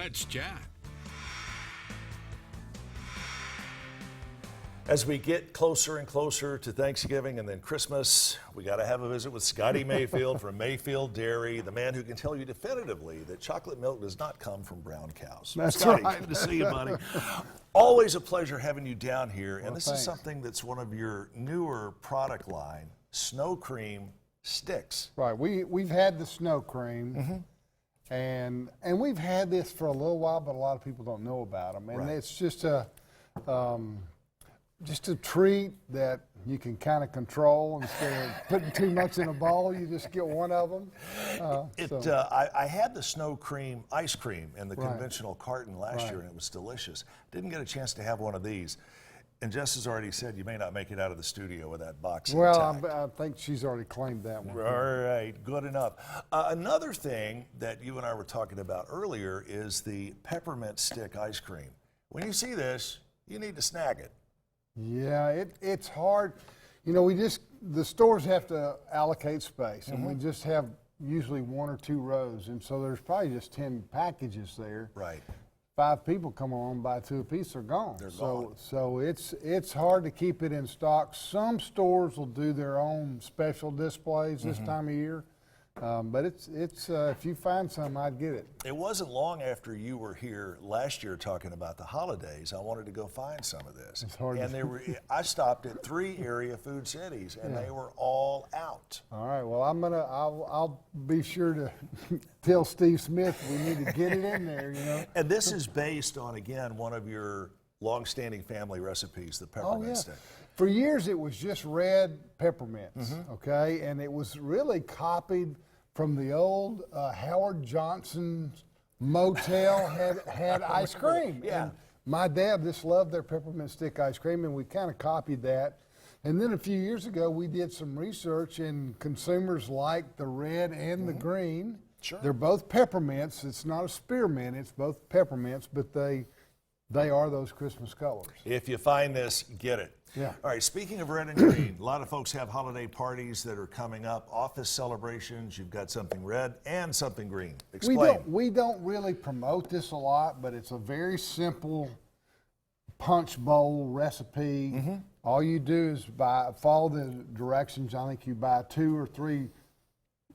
Let's chat. As we get closer and closer to Thanksgiving and then Christmas, we got to have a visit with Scotty Mayfield from Mayfield Dairy, the man who can tell you definitively that chocolate milk does not come from brown cows. That's Scotty, right. good to see you, buddy. Always a pleasure having you down here. And this thanks. is something that's one of your newer product line, snow cream sticks. Right. We've had the snow cream, and we've had this for a little while, but a lot of people don't know about them. And it's just a treat that you can kind of control instead of putting too much in a bowl. You just get one of them. I had the snow cream ice cream in the conventional carton last year, and it was delicious. Didn't get a chance to have one of these. And Jess has already said you may not make it out of the studio with that box intact. I think she's already claimed that one. All right, good enough. Another thing that you and I were talking about earlier is the peppermint stick ice cream. When you see this, you need to snag it. Yeah, it's hard. You know, the stores have to allocate space, and we just have usually one or two rows, and so there's probably just 10 packages there. Right. 5 people come along, buy 2 apiece, they're gone. They're gone. So it's hard to keep it in stock. Some stores will do their own special displays this time of year, but it's if you find some, I'd get it. It wasn't long after you were here last year talking about the holidays. I wanted to go find some of this. It's hard and I stopped at 3 area food cities, and they were all out. All right. Well, I'll be sure to tell Steve Smith we need to get it in there. You know. And this is based on, again, one of your long-standing family recipes, the peppermint stick. For years, it was just red peppermints, okay? And it was really copied from the old Howard Johnson's motel had ice cream. Yeah. And my dad just loved their peppermint stick ice cream, and we kind of copied that. And then a few years ago, we did some research, and consumers liked the red and the green. Sure. They're both peppermints. It's not a spearmint. It's both peppermints, but they are those Christmas colors. If you find this, get it. Yeah. All right, speaking of red and green, a lot of folks have holiday parties that are coming up, office celebrations. You've got something red and something green. Explain. We don't really promote this a lot, but it's a very simple punch bowl recipe. All you do is follow the directions. I think you buy 2 or 3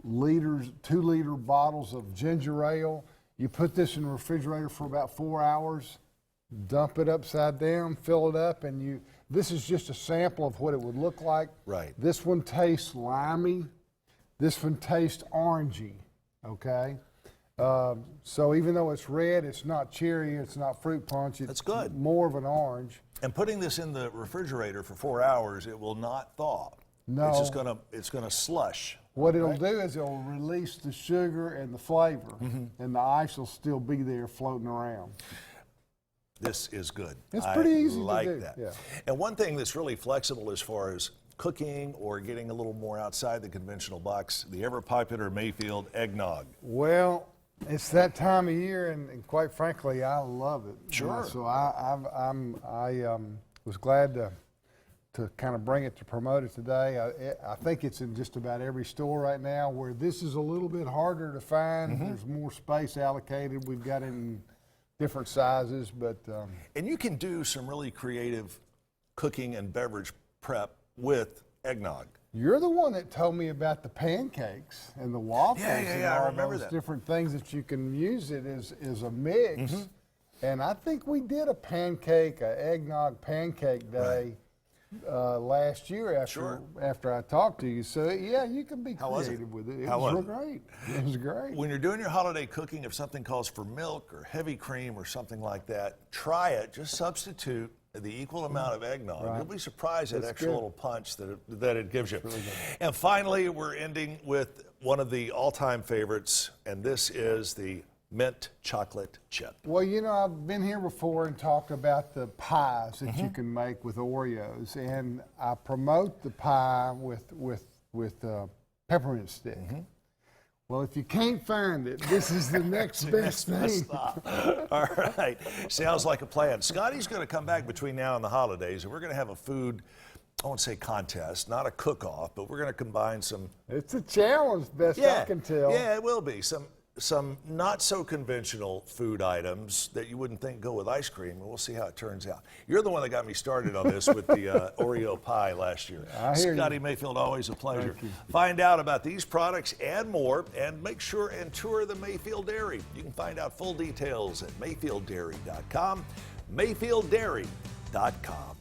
liters, 2-liter bottles of ginger ale. You put this in the refrigerator for about 4 hours, dump it upside down, fill it up, and this is just a sample of what it would look like. Right. This one tastes limey. This one tastes orangey, okay? So even though it's red, it's not cherry, it's not fruit punch. It's That's good. More of an orange. And putting this in the refrigerator for 4 hours, it will not thaw. No. It's gonna slush. What it'll do is it'll release the sugar and the flavor, and the ice will still be there floating around. This is good. It's pretty easy to like do, that. yeah. And one thing that's really flexible as far as cooking or getting a little more outside the conventional box, the ever popular Mayfield eggnog. Well, it's that time of year, and quite frankly, I love it. Sure. So I was glad to kind of bring it to promote it today. I think it's in just about every store right now. Where this is a little bit harder to find, there's more space allocated. We've got it in different sizes, but And you can do some really creative cooking and beverage prep with eggnog. you're the one that told me about the pancakes and the waffles and I all remember those that. different things that you can use it as a mix. And I think we did a eggnog pancake day last year after I talked to you. So yeah, you can be How was it? creative with it. It How was was real it? great. It was great. When you're doing your holiday cooking, if something calls for milk or heavy cream or something like that, try it. Just substitute the equal amount of eggnog. Right. You'll be surprised at That's extra good. little punch that it gives you. Really good. And finally, we're ending with one of the all-time favorites, and this is the mint chocolate chip. Well, you know, I've been here before and talked about the pies that you can make with Oreos, and I promote the pie with peppermint stick. Well, if you can't find it, this is the next best thing. All right, sounds like a plan. Scotty's going to come back between now and the holidays, and we're going to have a food, I won't say contest, not a cook-off, but we're going to combine some. It's a challenge, best I can tell. Yeah, it will be. Some some not so conventional food items that you wouldn't think go with ice cream, and we'll see how it turns out. You're the one that got me started on this with the Oreo pie last year. I hear Scotty you. Mayfield, always a pleasure. Thank you. Find out about these products and more, and make sure and tour the Mayfield Dairy. You can find out full details at mayfielddairy.com, mayfielddairy.com.